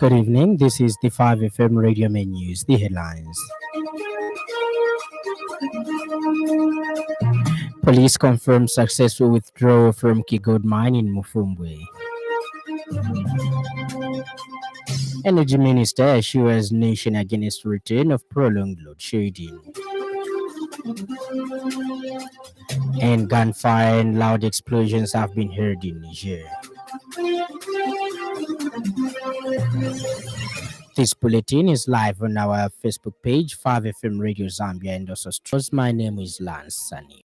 Good evening. This is the 5FM Radio Main News. The headlines. Police confirm successful withdrawal from Kigold mine in Mufumbwe. Energy Minister assures nation against return of prolonged load shedding. And gunfire and loud explosions have been heard in Niger. This bulletin is live on our Facebook page, 5FM Radio Zambia, and also Stros. My name is Lance Sannie.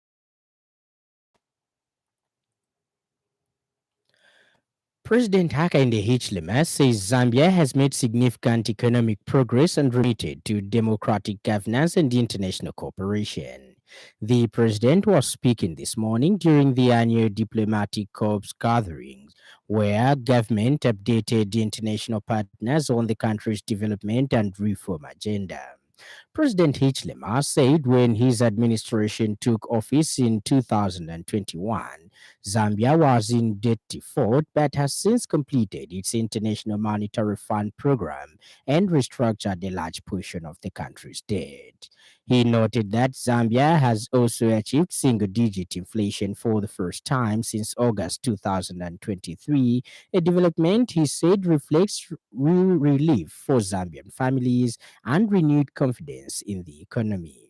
President Hakainde Hichilema says Zambia has made significant economic progress and committed to democratic governance and international cooperation. The president was speaking this morning during the annual diplomatic corps gatherings, where government updated international partners on the country's development and reform agenda. President Hichilema said when his administration took office in 2021, Zambia was in debt default but has since completed its International Monetary Fund program and restructured a large portion of the country's debt. He noted that Zambia has also achieved single-digit inflation for the first time since August 2023, a development he said reflects real relief for Zambian families and renewed confidence in the economy.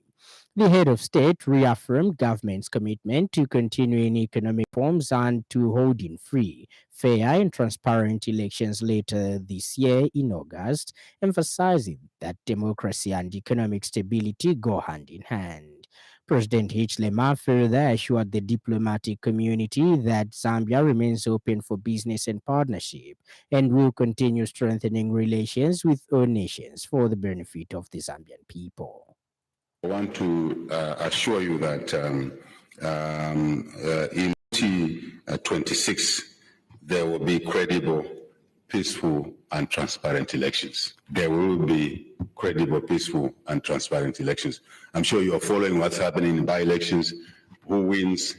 The head of state reaffirmed government's commitment to continuing economic reforms and to holding free, fair, and transparent elections later this year in August, emphasizing that democracy and economic stability go hand in hand. President Hichilema further assured the diplomatic community that Zambia remains open for business and partnership and will continue strengthening relations with all nations for the benefit of the Zambian people. I want to assure you that in 2026, there will be credible, peaceful, and transparent elections. There will be credible, peaceful, and transparent elections. I'm sure you're following what's happening in by-elections. Who wins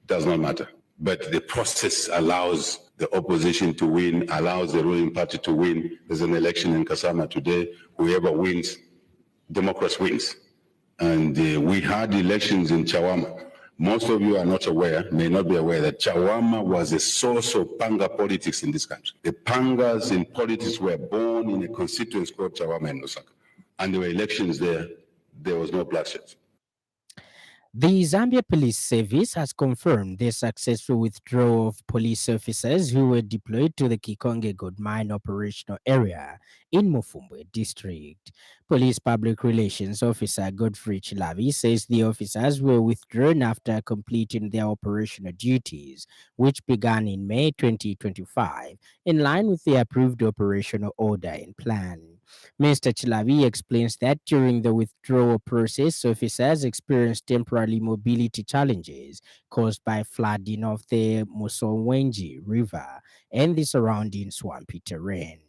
does not matter. But the process allows the opposition to win, allows the ruling party to win. There's an election in Kasama today. Whoever wins, democracy wins. And we had elections in Chawama. Most of you are not aware, may not be aware, that Chawama was a source of panga politics in this country. The pangas in politics were born in a constituency called Chawama and Lusaka. And there were elections there. There was no bloodshed. The Zambia Police Service has confirmed the successful withdrawal of police officers who were deployed to the Kikonge Gold Mine operational area in Mufumbwe district. Police Public Relations Officer Godfrey Chilavi says the officers were withdrawn after completing their operational duties, which began in May 2025, in line with the approved operational order and plan. Mr. Chilavi explains that during the withdrawal process, officers experienced temporary mobility challenges caused by flooding of the Musonwenji River and the surrounding swampy terrain.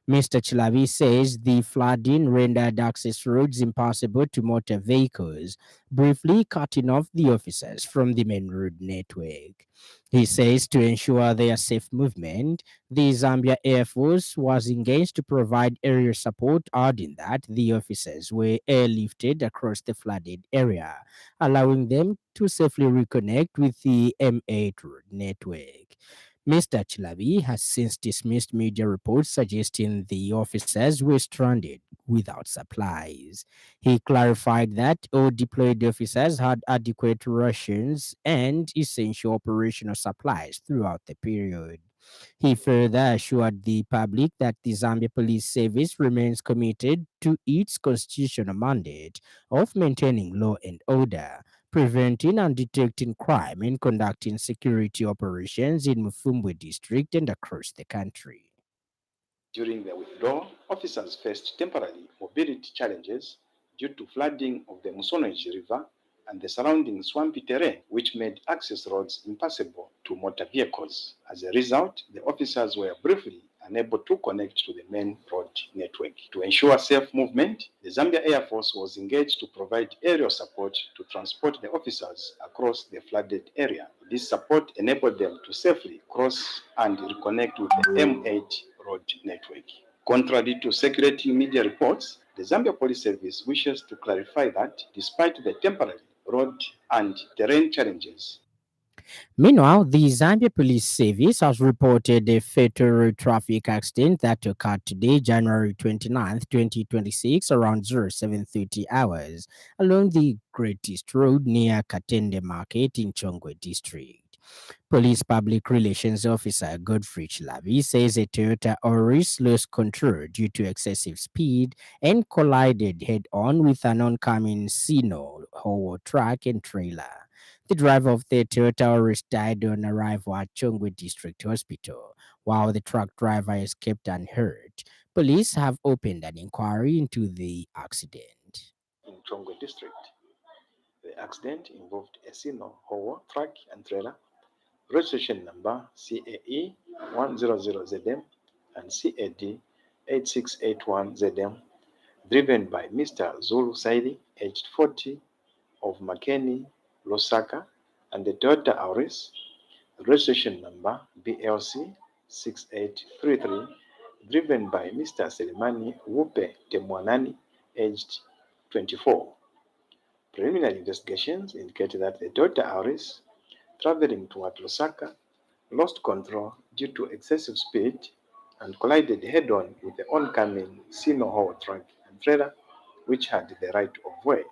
Mr. Chilavi says the flooding rendered access roads impossible to motor vehicles, briefly cutting off the officers from the main road network. He says to ensure their safe movement, the Zambia Air Force was engaged to provide aerial support, adding that the officers were airlifted across the flooded area, allowing them to safely reconnect with the M8 road network. Mr. Chilavi has since dismissed media reports suggesting the officers were stranded without supplies. He clarified that all deployed officers had adequate rations and essential operational supplies throughout the period. He further assured the public that the Zambia Police Service remains committed to its constitutional mandate of maintaining law and order, preventing and detecting crime, and conducting security operations in Mufumbwe district and across the country. During the withdrawal, officers faced temporary mobility challenges due to flooding of the Musonwenji River and the surrounding swampy terrain, which made access roads impassable to motor vehicles. As a result, the officers were briefly unable to connect to the main road network. To ensure safe movement, the Zambia Air Force was engaged to provide aerial support to transport the officers across the flooded area. This support enabled them to safely cross and reconnect with the M8 road network. Contrary to circulating media reports, the Zambia Police Service wishes to clarify that despite the temporary road and terrain challenges, Meanwhile, the Zambia Police Service has reported a fatal road traffic accident that occurred today, January 29th, 2026, around 0730 hours along the Greatest Road near Katende Market in Chongwe District. Police Public Relations Officer Godfrey Chilavi says a Toyota Auris lost control due to excessive speed and collided head-on with an oncoming Sino Howo truck and trailer. The driver of the Toyota Auris died on arrival at Chongwe District Hospital, while the truck driver escaped unhurt. Police have opened an inquiry into the accident. in Chongwe District, the accident involved a Sino Howo truck and trailer, registration number CAE 100ZM and CAD 8681ZM, driven by Mr. Zulu Saidi, aged 40, of Makeni, Lusaka, and the Toyota Auris, registration number BLC 6833, driven by Mr. Selemani Wupe Temwanani, aged 24. Preliminary investigations indicate that the Toyota Auris, traveling toward Lusaka, lost control due to excessive speed and collided head-on with the oncoming Sino Haul truck and trailer, which had the right of way.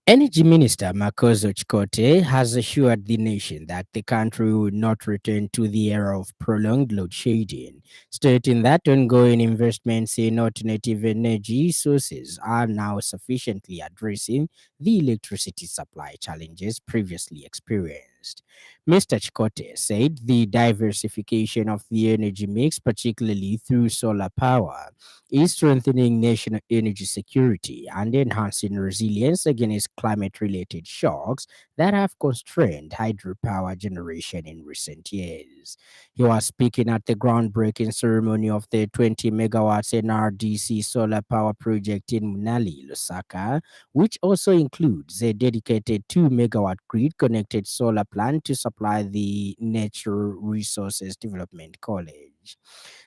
Energy Minister Makozo Chikote has assured the nation that the country will not return to the era of prolonged load shedding, stating that ongoing investments in alternative energy sources are now sufficiently addressing the electricity supply challenges previously experienced. Mr. Chikote said the diversification of the energy mix, particularly through solar power, is strengthening national energy security and enhancing resilience against climate related shocks that have constrained hydropower generation in recent years. He was speaking at the groundbreaking ceremony of the 20 megawatts NRDC solar power project in Munali, Lusaka, which also includes a dedicated 2 megawatt grid connected solar plant to supply the Natural Resources Development College.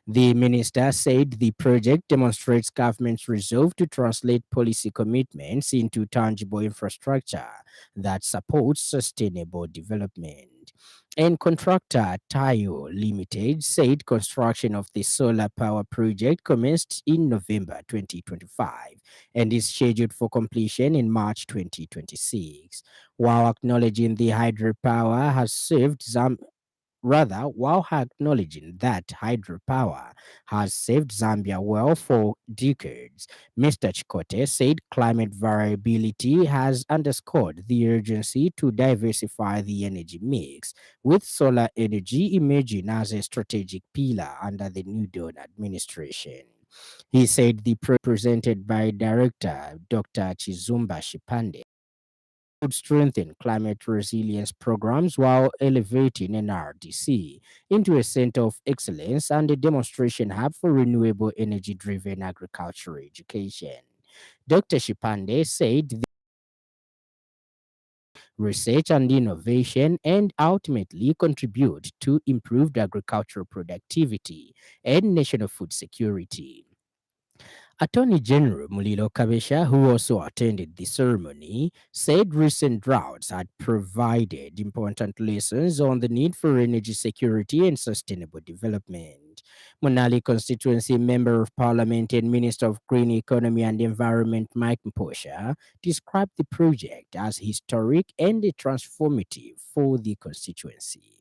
The minister said the project demonstrates government's resolve to translate policy commitments into tangible infrastructure that supports sustainable development. And contractor Tayo Limited said construction of the solar power project commenced in November 2025 and is scheduled for completion in March 2026. While acknowledging the hydropower has saved while acknowledging that hydropower has saved Zambia well for decades, Mr. Chikote said climate variability has underscored the urgency to diversify the energy mix, with solar energy emerging as a strategic pillar under the new Dawn administration. He said the presented by Director Dr. Chizumba Shipande would strengthen climate resilience programs while elevating NRDC into a center of excellence and a demonstration hub for renewable energy driven agricultural education. Dr. Shipande said the research and innovation and ultimately contribute to improved agricultural productivity and national food security. Attorney General Mulilo Kabesha, who also attended the ceremony, said recent droughts had provided important lessons on the need for energy security and sustainable development. Monali constituency member of parliament and minister of green economy and environment Mike Mposha described the project as historic and transformative for the constituency.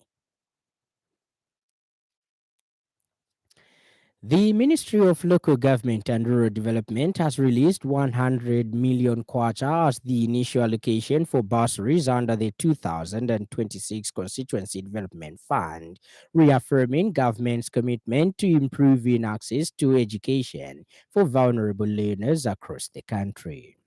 The Ministry of Local Government and Rural Development has released 100 million kwacha as the initial allocation for bursaries under the 2026 Constituency Development Fund, reaffirming government's commitment to improving access to education for vulnerable learners across the country.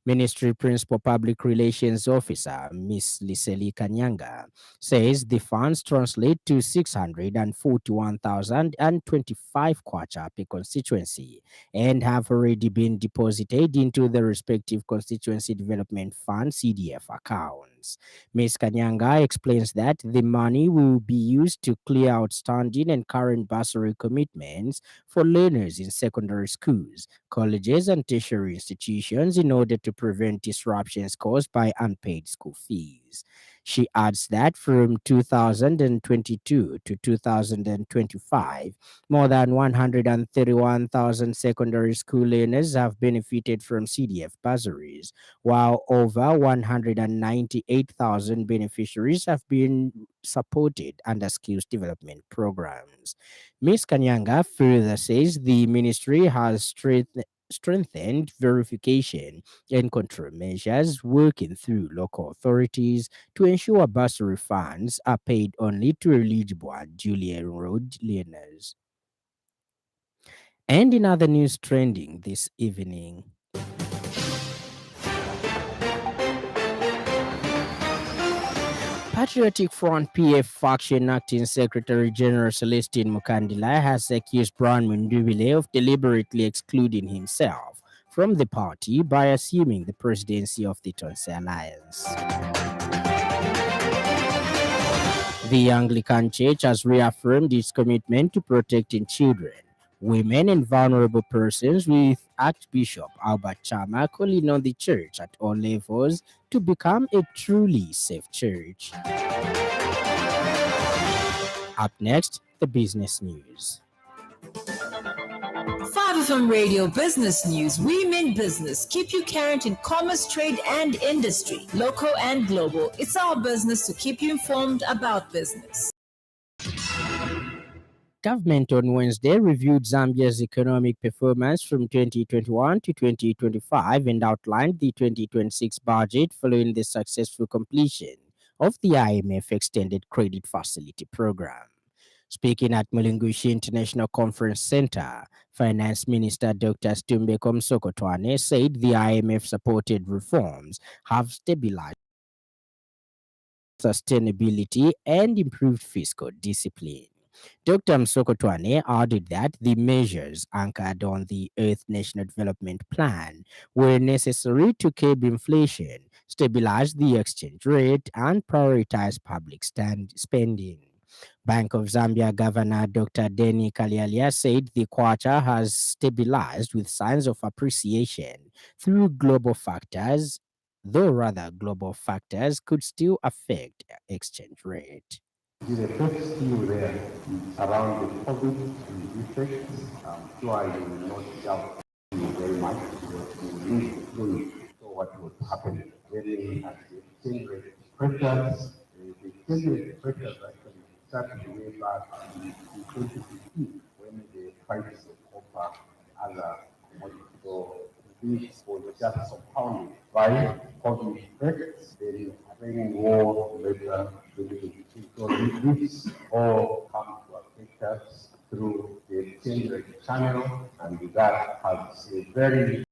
Ministry Principal Public Relations Officer Ms. Liseli Kanyanga says the funds translate to 641,025 kwacha per constituency and have already been deposited into the respective Constituency Development Fund CDF account. funds. Ms. Kanyanga explains that the money will be used to clear outstanding and current bursary commitments for learners in secondary schools, colleges, and tertiary institutions in order to prevent disruptions caused by unpaid school fees. She adds that from 2022 to 2025, more than 131,000 secondary school learners have benefited from CDF bursaries, while over 198,000 beneficiaries have been supported under skills development programs. Ms. Kanyanga further says the ministry has strengthened verification and control measures, working through local authorities to ensure bursary funds are paid only to eligible and duly enrolled learners. And in other news trending this evening, Patriotic Front PF faction acting Secretary General Celestine Mukandila has accused Brown Mundubile of deliberately excluding himself from the party by assuming the presidency of the Tonse Alliance. The Anglican Church has reaffirmed its commitment to protecting children, women, and vulnerable persons, with Archbishop Albert Chama calling on the church at all levels to become a truly safe church. Up next, the business news. 5FM Radio Business News. We mean business. Keep you current in commerce, trade, and industry, local and global. It's our business to keep you informed about business. Government on Wednesday reviewed Zambia's economic performance from 2021 to 2025 and outlined the 2026 budget following the successful completion of the IMF Extended Credit Facility Program. Speaking at Mulungushi International Conference Center, Finance Minister Dr. Stumbe Komsokotwane said the IMF-supported reforms have stabilized sustainability and improved fiscal discipline. Dr. Msokotwane added that the measures anchored on the Earth National Development Plan were necessary to curb inflation, stabilize the exchange rate, and prioritize public spending. Bank of Zambia Governor Dr. Denny Kalialia said the kwacha has stabilized with signs of appreciation through global factors, though rather global factors could still affect exchange rate. The effect still there is around the COVID effects. I'm sure you will not doubt very much because you really saw what was happening. Getting at the exchange rate pressures, the exchange rate pressures actually started way back in 2015 when the prices of copper and other commodities. So this was just compounded by COVID effects, then Ukraine war later. So this all comes to affect us through the exchange rate channel, and that has a very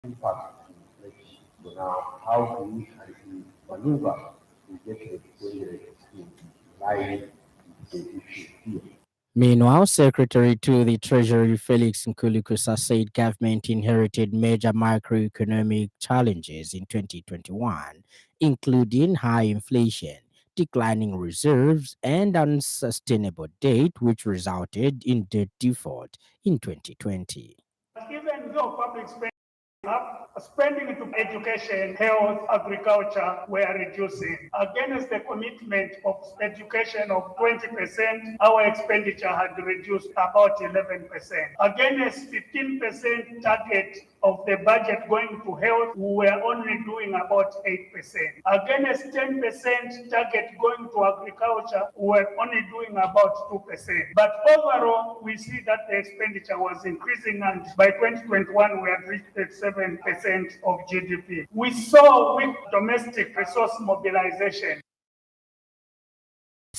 impact on inflation. So now, how do we maneuver to get the exchange rate in line with the issue here? Meanwhile, Secretary to the Treasury Felix Nkulukusa said government inherited major macroeconomic challenges in 2021, including high inflation, declining reserves, and unsustainable debt, which resulted in debt default in 2020. Even though public spending up, spending into education, health, agriculture were reducing. Against the commitment of education of 20%, our expenditure had reduced about 11%. Against 15% target of the budget going to health, we were only doing about 8%. Against 10% target going to agriculture, we were only doing about 2%. But overall, we see that the expenditure was increasing, and by 2021, we had reached 7% of GDP. We saw weak domestic resource mobilization.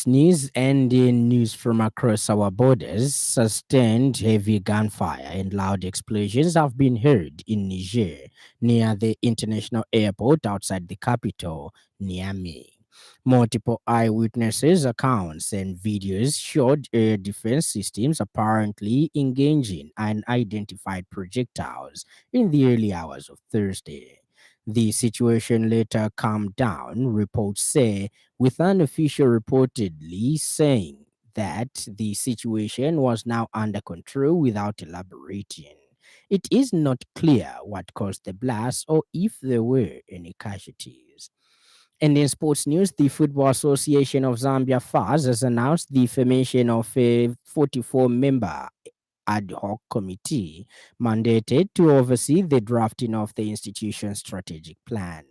News and in news from across our borders, sustained heavy gunfire and loud explosions have been heard in Niger, near the international airport outside the capital, Niamey. Multiple eyewitnesses' accounts and videos showed air defense systems apparently engaging unidentified projectiles in the early hours of Thursday. The situation later calmed down, reports say, with an official reportedly saying that the situation was now under control without elaborating. It is not clear what caused the blast or if there were any casualties. And in sports news, the Football Association of Zambia FAS has announced the formation of a 44-member ad hoc committee mandated to oversee the drafting of the institution's strategic plan.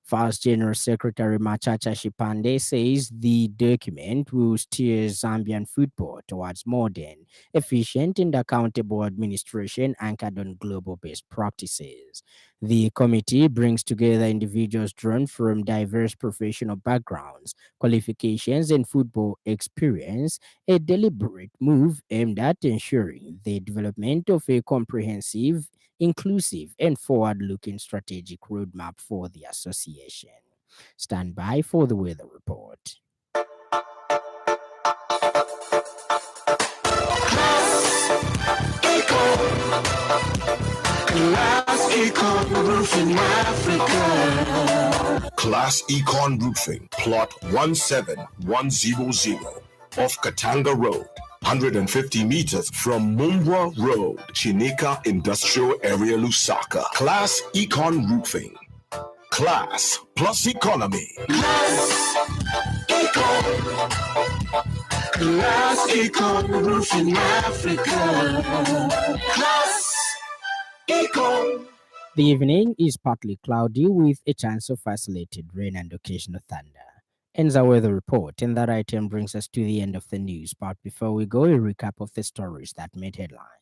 First General Secretary Machacha Shipande says the document will steer Zambian football towards modern, efficient, and accountable administration anchored on global best practices. The committee brings together individuals drawn from diverse professional backgrounds, qualifications, and football experience, a deliberate move aimed at ensuring the development of a comprehensive, inclusive, and forward looking strategic roadmap for the association. Stand by for the weather report. Class Econ Roofing, plot 17100 off Katanga Road, 150 meters from Mumbwa Road, Chinika Industrial Area, Lusaka. Class Econ Roofing. Class plus economy. Class Econ Roofing Africa. Class Econ. The evening is partly cloudy with a chance of isolated rain and occasional thunder. Ends our weather report, and that item brings us to the end of the news. But before we go, a recap of the stories that made headlines.